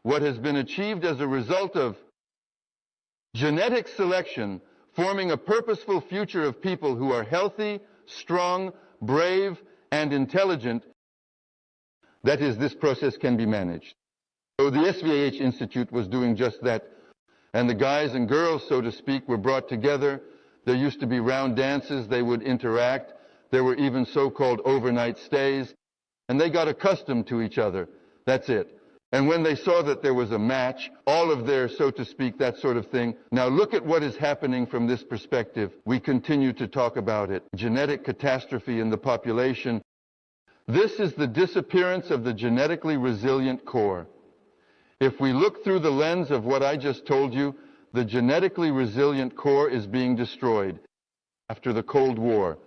what has been achieved as a result of genetic selection, forming a purposeful future of people who are healthy, strong, brave, and intelligent, that is, this process can be managed. So the SVH Institute was doing just that. And the guys and girls, so to speak, were brought together. There used to be round dances. They would interact. There were even so-called overnight stays. And they got accustomed to each other. That's it. And when they saw that there was a match, all of their, so to speak, that sort of thing. Now look at what is happening from this perspective. We continue to talk about it. Genetic catastrophe in the population. This is the disappearance of the genetically resilient core. If we look through the lens of what I just told you, the genetically resilient core is being destroyed after the Cold War.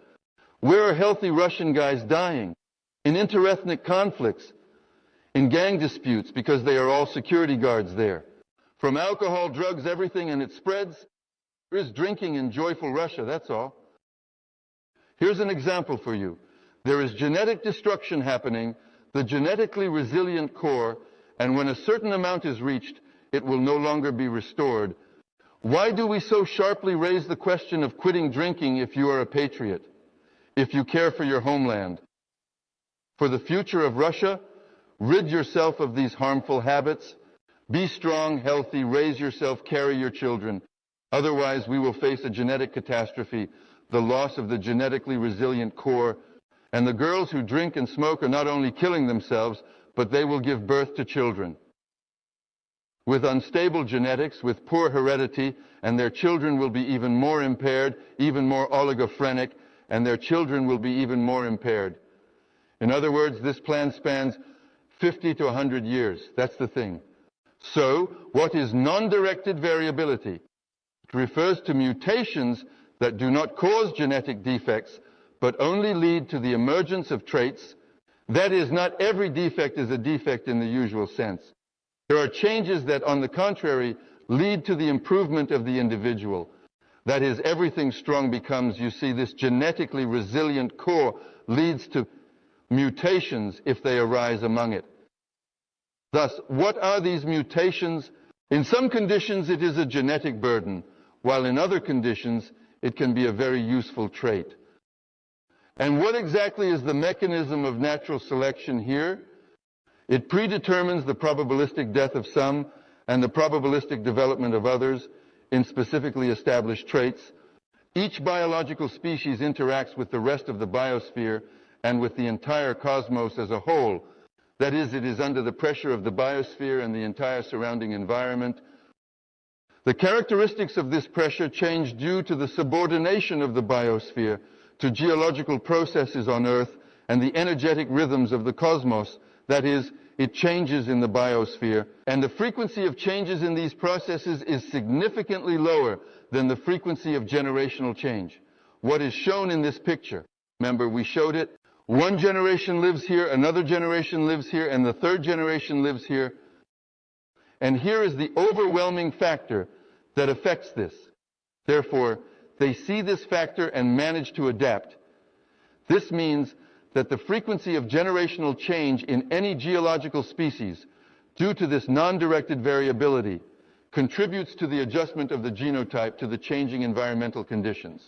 Where are healthy Russian guys dying? In interethnic conflicts, in gang disputes, because they are all security guards there. From alcohol, drugs, everything, and it spreads. There is drinking in joyful Russia, that's all. Here's an example for you. There is genetic destruction happening, the genetically resilient core, and when a certain amount is reached, it will no longer be restored. Why do we so sharply raise the question of quitting drinking if you are a patriot, if you care for your homeland? For the future of Russia, rid yourself of these harmful habits. Be strong, healthy, raise yourself, carry your children. Otherwise, we will face a genetic catastrophe, the loss of the genetically resilient core. And the girls who drink and smoke are not only killing themselves, but they will give birth to children with unstable genetics, with poor heredity, and their children will be even more impaired, even more oligophrenic, and their children will be even more impaired. In other words, this plan spans 50 to 100 years. That's the thing. So, what is non-directed variability? It refers to mutations that do not cause genetic defects, but only lead to the emergence of traits. That is, not every defect is a defect in the usual sense. There are changes that, on the contrary, lead to the improvement of the individual. That is, everything strong becomes, you see, this genetically resilient core leads to mutations if they arise among it. Thus, what are these mutations? In some conditions, it is a genetic burden, while in other conditions, it can be a very useful trait. And what exactly is the mechanism of natural selection here? It predetermines the probabilistic death of some and the probabilistic development of others in specifically established traits. Each biological species interacts with the rest of the biosphere and with the entire cosmos as a whole. That is, it is under the pressure of the biosphere and the entire surrounding environment. The characteristics of this pressure change due to the subordination of the biosphere to geological processes on Earth and the energetic rhythms of the cosmos. That is, it changes in the biosphere, and the frequency of changes in these processes is significantly lower than the frequency of generational change. What is shown in this picture, remember we showed it, one generation lives here, another generation lives here, and the third generation lives here. And here is the overwhelming factor that affects this. Therefore, they see this factor and manage to adapt. This means that the frequency of generational change in any geological species, due to this non-directed variability, contributes to the adjustment of the genotype to the changing environmental conditions.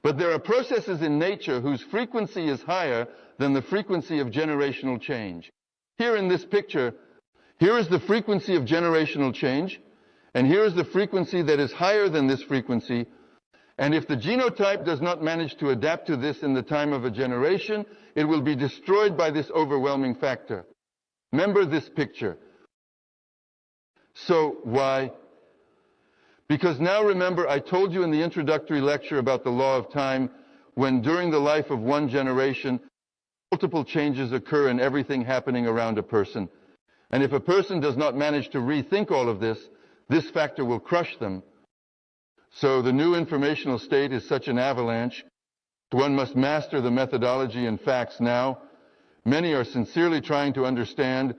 But there are processes in nature whose frequency is higher than the frequency of generational change. Here in this picture, here is the frequency of generational change, and here is the frequency that is higher than this frequency. And if the genotype does not manage to adapt to this in the time of a generation, it will be destroyed by this overwhelming factor. Remember this picture. So why? Because now remember, I told you in the introductory lecture about the law of time, when during the life of one generation, multiple changes occur in everything happening around a person. And if a person does not manage to rethink all of this, this factor will crush them. So the new informational state is such an avalanche. One must master the methodology and facts now. Many are sincerely trying to understand.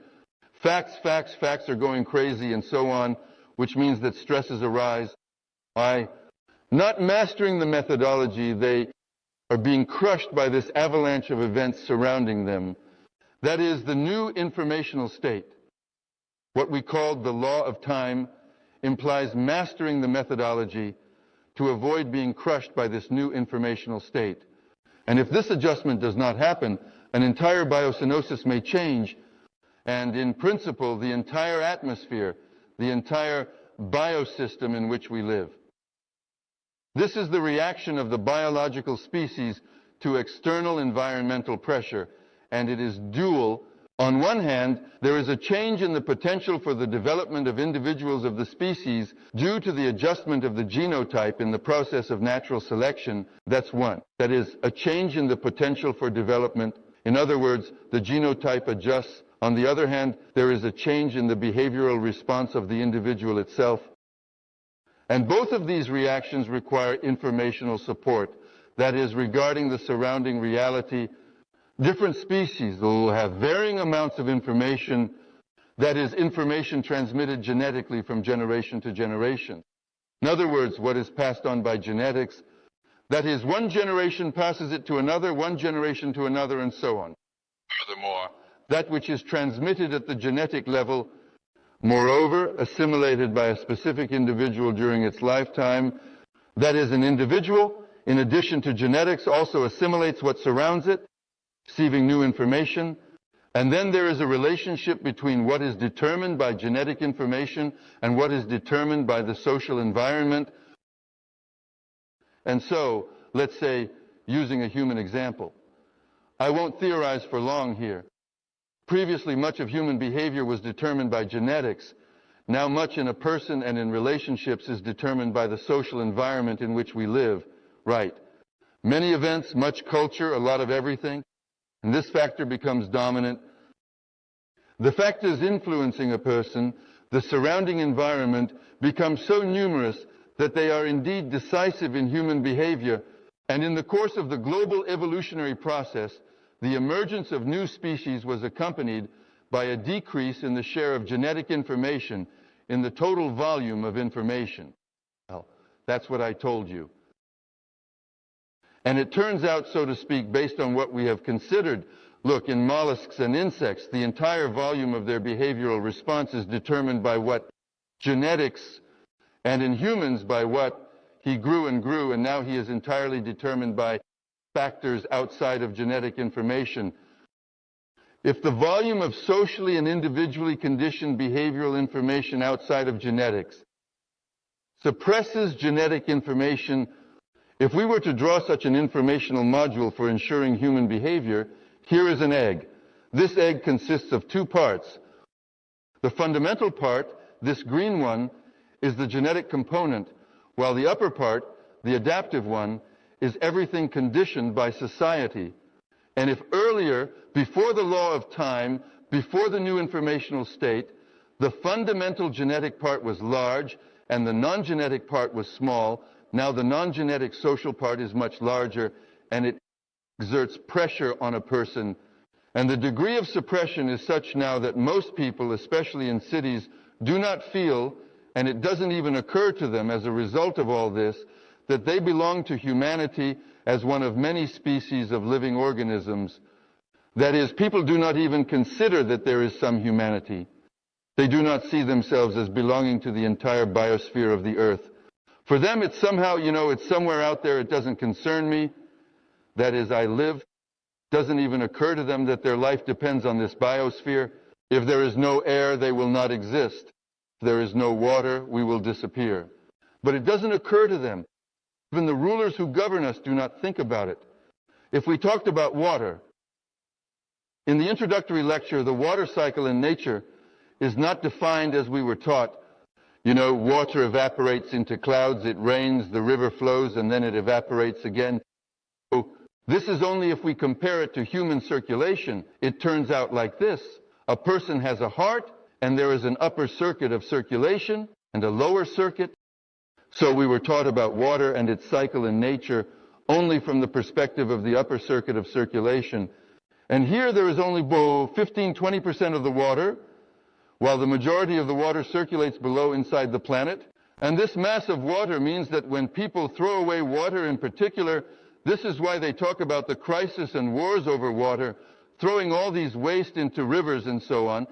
Facts are going crazy and so on, which means that stresses arise. By not mastering the methodology, they are being crushed by this avalanche of events surrounding them. That is the new informational state. what we called the law of time, implies mastering the methodology to avoid being crushed by this new informational state. And if this adjustment does not happen, an entire biosinosis may change, and in principle, the entire atmosphere, the entire biosystem in which we live. This is the reaction of the biological species to external environmental pressure, and it is dual. On one hand, there is a change in the potential for the development of individuals of the species due to the adjustment of the genotype in the process of natural selection. That's one. That is, a change in the potential for development. In other words, the genotype adjusts. On the other hand, there is a change in the behavioral response of the individual itself. And both of these reactions require informational support. That is, regarding the surrounding reality. Different species will have varying amounts of information, that is, information transmitted genetically from generation to generation. In other words, what is passed on by genetics, that is, one generation passes it to another, one generation to another, and so on. Furthermore, that which is transmitted at the genetic level, moreover, assimilated by a specific individual during its lifetime, that is, an individual, in addition to genetics, also assimilates what surrounds it, receiving new information. And then there is a relationship between what is determined by genetic information and what is determined by the social environment. And so, let's say, using a human example, I won't theorize for long here. Previously, much of human behavior was determined by genetics. Now much in a person and in relationships is determined by the social environment in which we live. Right. Many events, much culture, a lot of everything. And this factor becomes dominant. The factors influencing a person, the surrounding environment, become so numerous that they are indeed decisive in human behavior. And in the course of the global evolutionary process, the emergence of new species was accompanied by a decrease in the share of genetic information in the total volume of information. Well, that's what I told you. And it turns out, so to speak, based on what we have considered, look, in mollusks and insects, the entire volume of their behavioral response is determined by what genetics, and in humans by what he grew, and now he is entirely determined by factors outside of genetic information. If the volume of socially and individually conditioned behavioral information outside of genetics suppresses genetic information, if we were to draw such an informational module for ensuring human behavior, here is an egg. This egg consists of two parts. The fundamental part, this green one, is the genetic component, while the upper part, the adaptive one, is everything conditioned by society. And if earlier, before the law of time, before the new informational state, the fundamental genetic part was large and the non-genetic part was small, now the non-genetic social part is much larger, and it exerts pressure on a person. And the degree of suppression is such now that most people, especially in cities, do not feel, and it doesn't even occur to them as a result of all this, that they belong to humanity as one of many species of living organisms. That is, people do not even consider that there is some humanity. They do not see themselves as belonging to the entire biosphere of the earth. For them, it's somehow, it's somewhere out there, it doesn't concern me. That is, I live. It doesn't even occur to them that their life depends on this biosphere. If there is no air, they will not exist. If there is no water, we will disappear. But it doesn't occur to them. Even the rulers who govern us do not think about it. If we talked about water, in the introductory lecture, the water cycle in nature is not defined as we were taught. Water evaporates into clouds, it rains, the river flows, and then it evaporates again. So this is only if we compare it to human circulation. It turns out like this. A person has a heart, and there is an upper circuit of circulation and a lower circuit. So we were taught about water and its cycle in nature only from the perspective of the upper circuit of circulation. And here there is only 15-20% of the water, while the majority of the water circulates below inside the planet. And this mass of water means that when people throw away water in particular, this is why they talk about the crisis and wars over water, throwing all these waste into rivers and so on.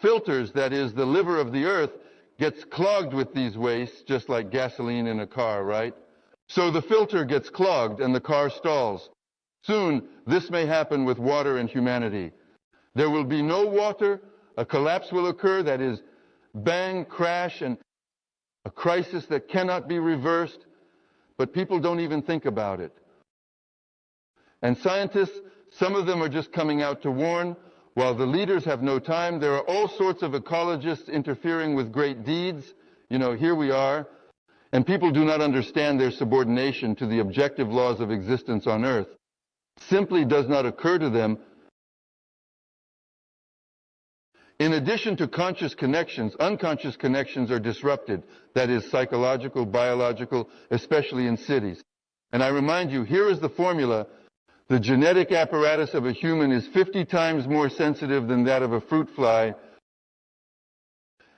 filters, that is, the liver of the earth, gets clogged with these wastes, just like gasoline in a car, right? So the filter gets clogged and the car stalls. Soon, this may happen with water and humanity. There will be no water, a collapse will occur, that is, bang, crash, and a crisis that cannot be reversed, but people don't even think about it. And scientists, some of them are just coming out to warn, while the leaders have no time. There are all sorts of ecologists interfering with great deeds. You know, here we are. And people do not understand their subordination to the objective laws of existence on Earth. Simply does not occur to them. In addition to conscious connections, unconscious connections are disrupted. That is, psychological, biological, especially in cities. And I remind you, here is the formula. The genetic apparatus of a human is 50 times more sensitive than that of a fruit fly.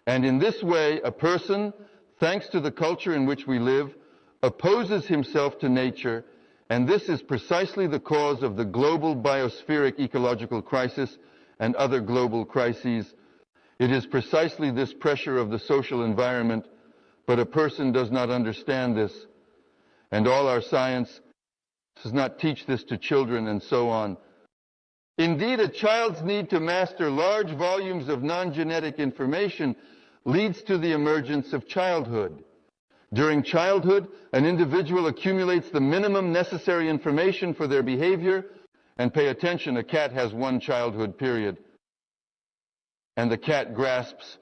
And in this way, a person, thanks to the culture in which we live, opposes himself to nature, and this is precisely the cause of the global biospheric ecological crisis and other global crises. It is precisely this pressure of the social environment, but a person does not understand this, and all our science does not teach this to children, and so on. Indeed, a child's need to master large volumes of non-genetic information leads to the emergence of childhood. During childhood, an individual accumulates the minimum necessary information for their behavior. And pay attention, a cat has one childhood period. And the cat grasps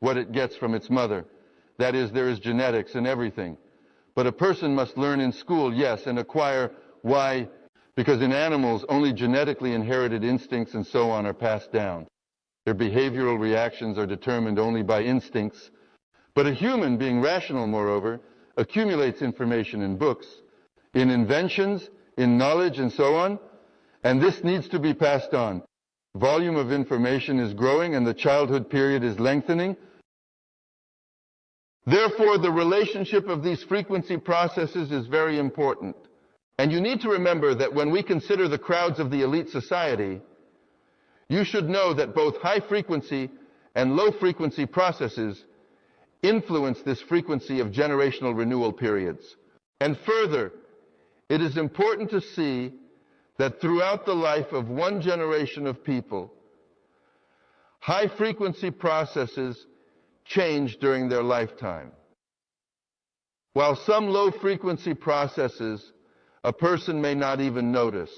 what it gets from its mother. That is, there is genetics and everything. But a person must learn in school, yes, and acquire. Why? Because in animals, only genetically inherited instincts and so on are passed down. Their behavioral reactions are determined only by instincts. But a human, being rational, moreover, accumulates information in books, in inventions, in knowledge, and so on, and this needs to be passed on. Volume of information is growing and the childhood period is lengthening. Therefore, the relationship of these frequency processes is very important. And you need to remember that when we consider the crowds of the elite society, you should know that both high frequency and low frequency processes influence this frequency of generational renewal periods. And further, it is important to see that throughout the life of one generation of people, high frequency processes change during their lifetime, while some low frequency processes a person may not even notice.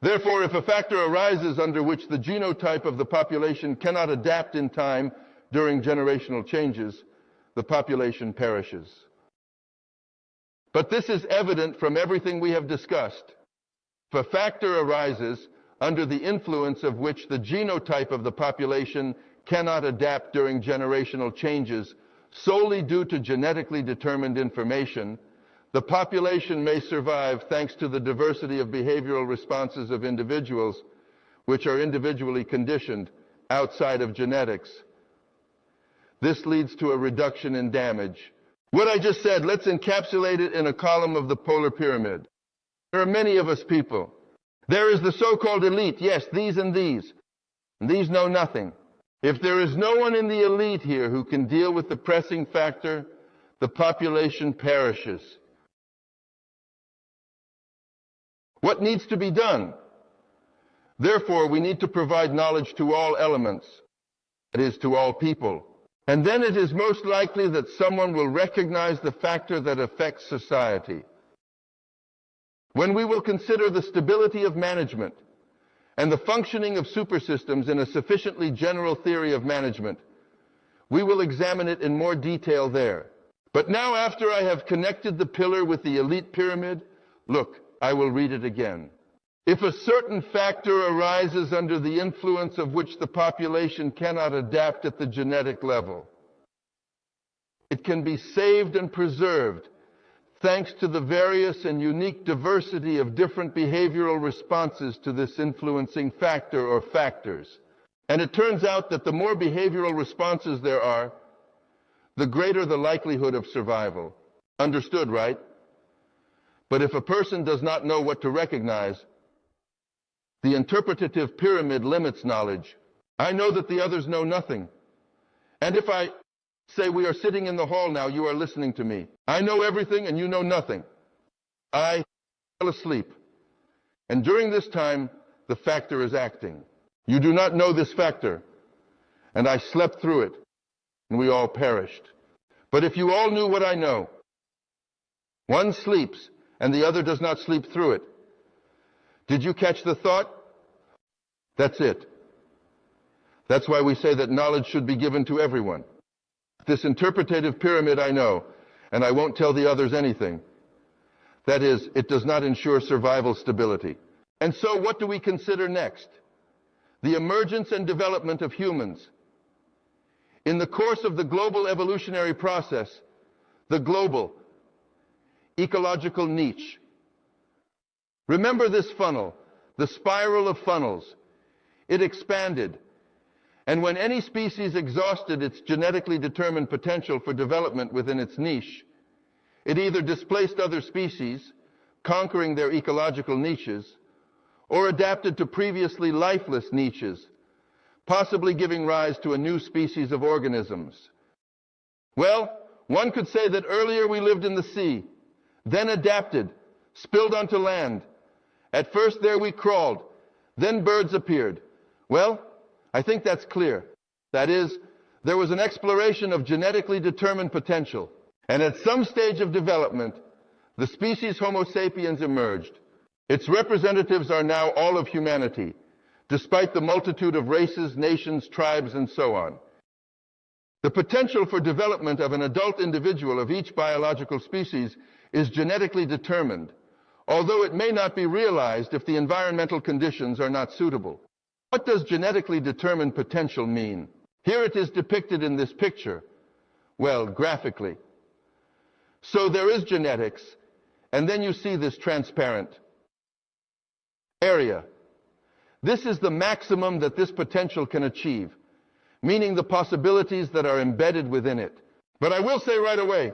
Therefore, if a factor arises under which the genotype of the population cannot adapt in time during generational changes, the population perishes. But this is evident from everything we have discussed. If a factor arises under the influence of which the genotype of the population cannot adapt during generational changes solely due to genetically determined information, the population may survive thanks to the diversity of behavioral responses of individuals, which are individually conditioned outside of genetics. This leads to a reduction in damage. What I just said, let's encapsulate it in a column of the polar pyramid. There are many of us people. There is the so-called elite, yes, these and these. And these know nothing. If there is no one in the elite here who can deal with the pressing factor, the population perishes. What needs to be done? Therefore, we need to provide knowledge to all elements, that is, to all people. And then it is most likely that someone will recognize the factor that affects society. When we will consider the stability of management and the functioning of supersystems in a sufficiently general theory of management, we will examine it in more detail there. But now, after I have connected the pillar with the elite pyramid, look, I will read it again. If a certain factor arises under the influence of which the population cannot adapt at the genetic level, it can be saved and preserved thanks to the various and unique diversity of different behavioral responses to this influencing factor or factors. And it turns out that the more behavioral responses there are, the greater the likelihood of survival. Understood, right? But if a person does not know what to recognize, the interpretative pyramid limits knowledge. I know that the others know nothing. And if I say we are sitting in the hall now, you are listening to me. I know everything and you know nothing. I fell asleep. And during this time, the factor is acting. You do not know this factor. And I slept through it, and we all perished. But if you all knew what I know, one sleeps, and the other does not sleep through it. Did you catch the thought? That's it. That's why we say that knowledge should be given to everyone. This interpretative pyramid I know, and I won't tell the others anything. That is, it does not ensure survival stability. And so what do we consider next? The emergence and development of humans. In the course of the global evolutionary process, the global ecological niche. Remember this funnel, the spiral of funnels. It expanded. And when any species exhausted its genetically determined potential for development within its niche, it either displaced other species, conquering their ecological niches, or adapted to previously lifeless niches, possibly giving rise to a new species of organisms. Well, one could say that earlier we lived in the sea, then adapted, spilled onto land. At first there we crawled, then birds appeared. Well, I think that's clear. That is, there was an exploration of genetically determined potential, and at some stage of development, the species Homo sapiens emerged. Its representatives are now all of humanity, despite the multitude of races, nations, tribes, and so on. The potential for development of an adult individual of each biological species is genetically determined, although it may not be realized if the environmental conditions are not suitable. What does genetically determined potential mean? Here it is depicted in this picture. Well, graphically. So there is genetics, and then you see this transparent area. This is the maximum that this potential can achieve, meaning the possibilities that are embedded within it. But I will say right away,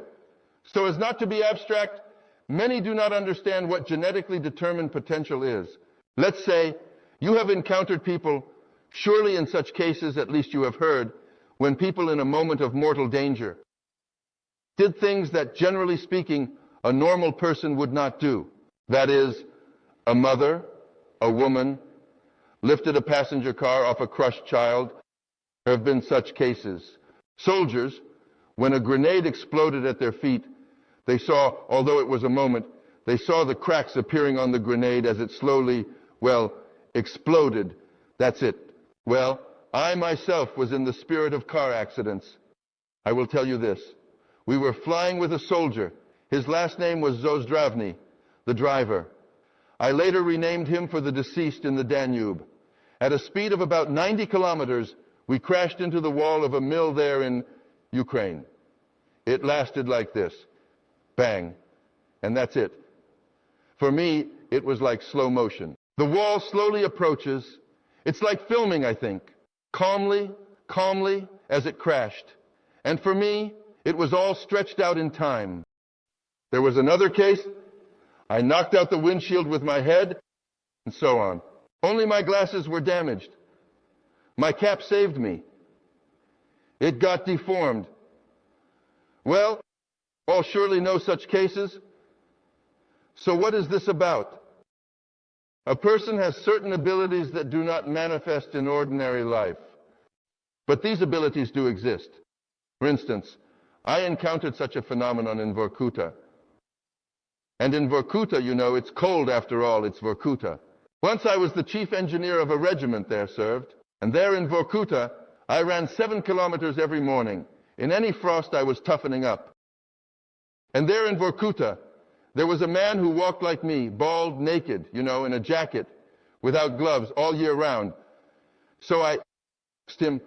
so as not to be abstract, many do not understand what genetically determined potential is. Let's say you have encountered people, surely in such cases, at least you have heard, when people in a moment of mortal danger did things that, generally speaking, a normal person would not do. That is, a mother, a woman, lifted a passenger car off a crushed child. There have been such cases. Soldiers, when a grenade exploded at their feet, they saw, although it was a moment, they saw the cracks appearing on the grenade as it slowly, exploded. That's it. Well, I myself was in the spirit of car accidents. I will tell you this. We were flying with a soldier. His last name was Zozdravny, the driver. I later renamed him for the deceased in the Danube. At a speed of about 90 kilometers, we crashed into the wall of a mill there in Ukraine. It lasted like this. Bang. And that's it. For me, it was like slow motion. The wall slowly approaches. It's like filming, I think. Calmly, as it crashed. And for me, it was all stretched out in time. There was another case. I knocked out the windshield with my head, and so on. Only my glasses were damaged. My cap saved me. It got deformed. Well, all surely know such cases. So what is this about? A person has certain abilities that do not manifest in ordinary life. But these abilities do exist. For instance, I encountered such a phenomenon in Vorkuta. And in Vorkuta, you know, it's cold after all, it's Vorkuta. Once I was the chief engineer of a regiment there served, and there in Vorkuta, I ran 7 kilometers every morning. In any frost, I was toughening up. And there in Vorkuta, there was a man who walked like me, bald, naked, you know, in a jacket, without gloves, all year round. So I asked him,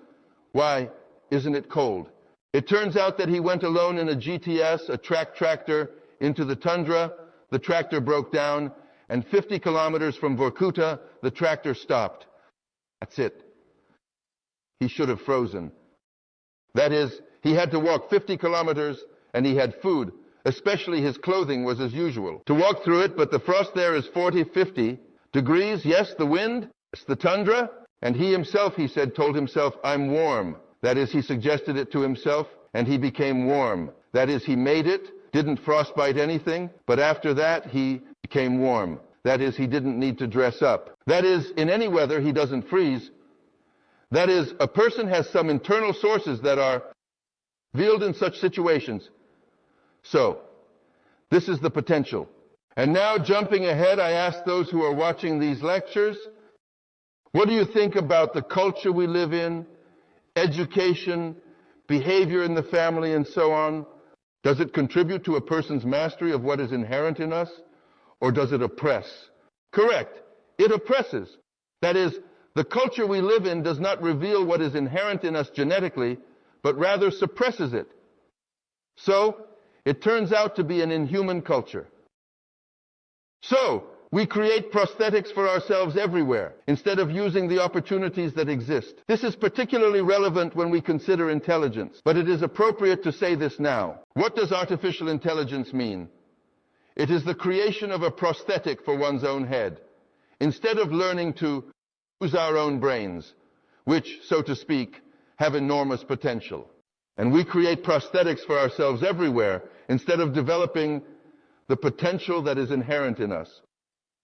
why isn't it cold? It turns out that he went alone in a GTS, a track tractor, into the tundra. The tractor broke down, and 50 kilometers from Vorkuta, the tractor stopped. That's it. He should have frozen. That is, he had to walk 50 kilometers, and he had food. Especially his clothing was as usual. To walk through it, but the frost there is 40, 50 degrees. Yes, the wind. It's the tundra. And he himself, he said, told himself, I'm warm. That is, he suggested it to himself, and he became warm. That is, he made it, didn't frostbite anything, but after that, he became warm. That is, he didn't need to dress up. That is, in any weather, he doesn't freeze. That is, a person has some internal sources that are revealed in such situations. So, this is the potential. And now, jumping ahead, I ask those who are watching these lectures, what do you think about the culture we live in, education, behavior in the family, and so on? Does it contribute to a person's mastery of what is inherent in us, or does it oppress? Correct. It oppresses. That is, the culture we live in does not reveal what is inherent in us genetically, but rather suppresses it. So, it turns out to be an inhuman culture. So, we create prosthetics for ourselves everywhere, instead of using the opportunities that exist. This is particularly relevant when we consider intelligence, but it is appropriate to say this now. What does artificial intelligence mean? It is the creation of a prosthetic for one's own head, instead of learning to use our own brains, which, so to speak, have enormous potential. And we create prosthetics for ourselves everywhere, instead of developing the potential that is inherent in us.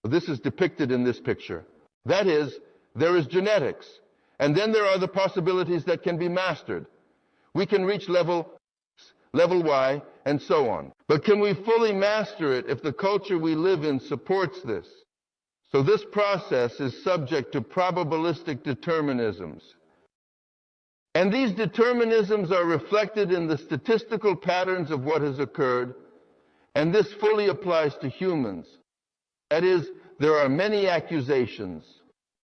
This is depicted in this picture. That is, there is genetics, and then there are the possibilities that can be mastered. We can reach level Y, and so on. But can we fully master it if the culture we live in supports this? So this process is subject to probabilistic determinisms. And these determinisms are reflected in the statistical patterns of what has occurred, and this fully applies to humans. That is, there are many accusations.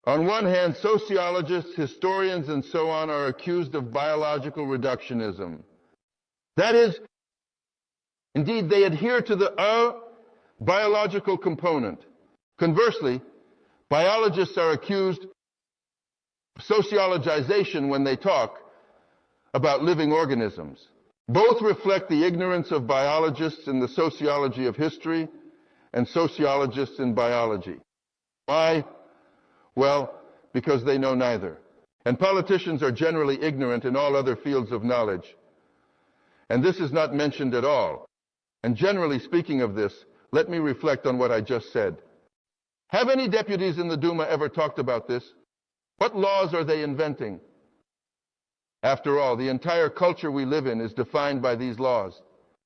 On one hand, sociologists, historians, and so on are accused of biological reductionism. That is, indeed, they adhere to the biological component. Conversely, biologists are accused of sociologization when they talk about living organisms. Both reflect the ignorance of biologists in the sociology of history and sociologists in biology. Why? Well, because they know neither. And politicians are generally ignorant in all other fields of knowledge. And this is not mentioned at all. And generally speaking of this, let me reflect on what I just said. Have any deputies in the Duma ever talked about this? What laws are they inventing? After all, the entire culture we live in is defined by these laws.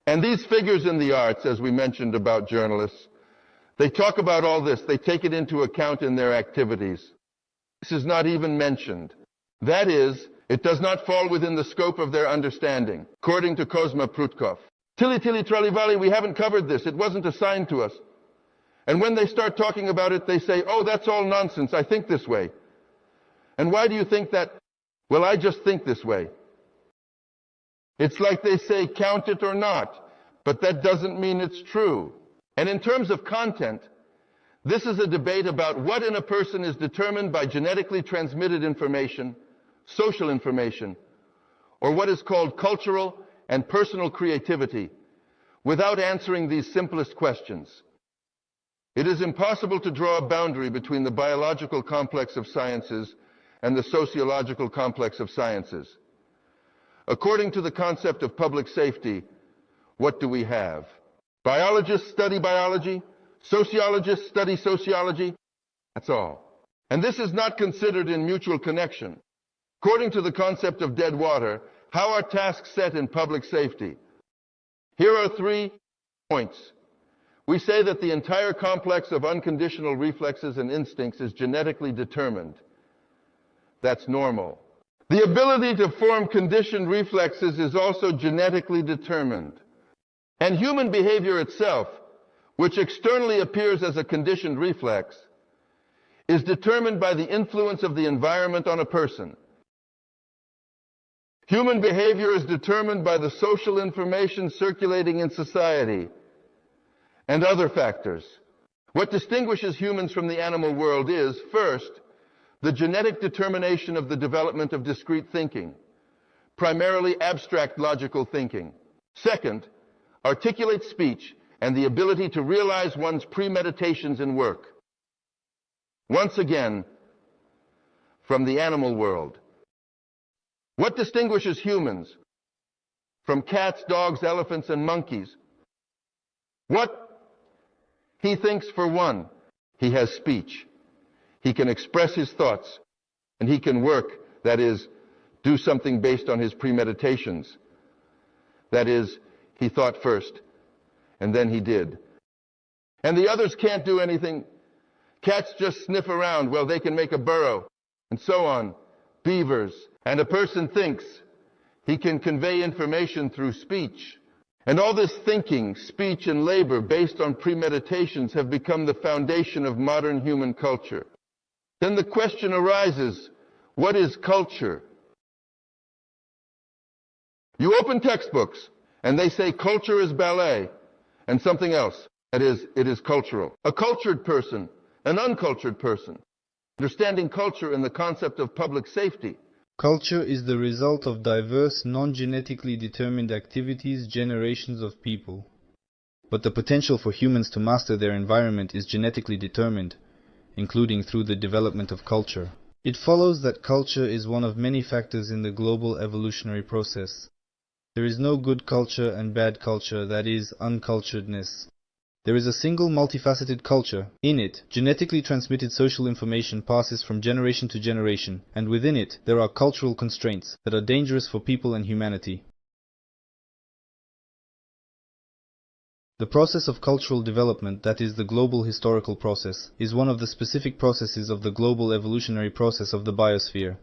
And these figures in the arts, as we mentioned about journalists, they talk about all this. They take it into account in their activities. This is not even mentioned. That is, it does not fall within the scope of their understanding, according to Kozma Prutkov. Tilly Tralivali, we haven't covered this. It wasn't assigned to us. And when they start talking about it, they say, oh, that's all nonsense. I think this way. And why do you think that? Well, I just think this way. It's like they say, count it or not. But that doesn't mean it's true. And in terms of content, this is a debate about what in a person is determined by genetically transmitted information, social information, or what is called cultural and personal creativity, without answering these simplest questions. It is impossible to draw a boundary between the biological complex of sciences and the sociological complex of sciences. According to the concept of public safety, what do we have? Biologists study biology, sociologists study sociology, that's all. And this is not considered in mutual connection. According to the concept of dead water, how are tasks set in public safety? Here are 3 points. We say that the entire complex of unconditional reflexes and instincts is genetically determined. That's normal. The ability to form conditioned reflexes is also genetically determined. And human behavior itself, which externally appears as a conditioned reflex, is determined by the influence of the environment on a person. Human behavior is determined by the social information circulating in society and other factors. What distinguishes humans from the animal world is, first, the genetic determination of the development of discrete thinking, primarily abstract logical thinking. Second, articulate speech and the ability to realize one's premeditations in work. Once again, from the animal world? What distinguishes humans from cats, dogs, elephants, and monkeys? What? He thinks, for one, he has speech. He can express his thoughts, and he can work, that is, do something based on his premeditations. That is, he thought first, and then he did. And the others can't do anything. Cats just sniff around. Well, they can make a burrow, and so on. Beavers. And a person thinks. He can convey information through speech. And all this thinking, speech, and labor based on premeditations have become the foundation of modern human culture. Then the question arises, what is culture? You open textbooks, and they say culture is ballet, and something else. That is, it is cultural. A cultured person, an uncultured person. Understanding culture in the concept of public safety. Culture is the result of diverse, non-genetically determined activities, generations of people. But the potential for humans to master their environment is genetically determined, including through the development of culture. It follows that culture is one of many factors in the global evolutionary process. There is no good culture and bad culture, that is, unculturedness. There is a single multifaceted culture. In it, genetically transmitted social information passes from generation to generation, and within it, there are cultural constraints that are dangerous for people and humanity. The process of cultural development, that is the global historical process, is one of the specific processes of the global evolutionary process of the biosphere.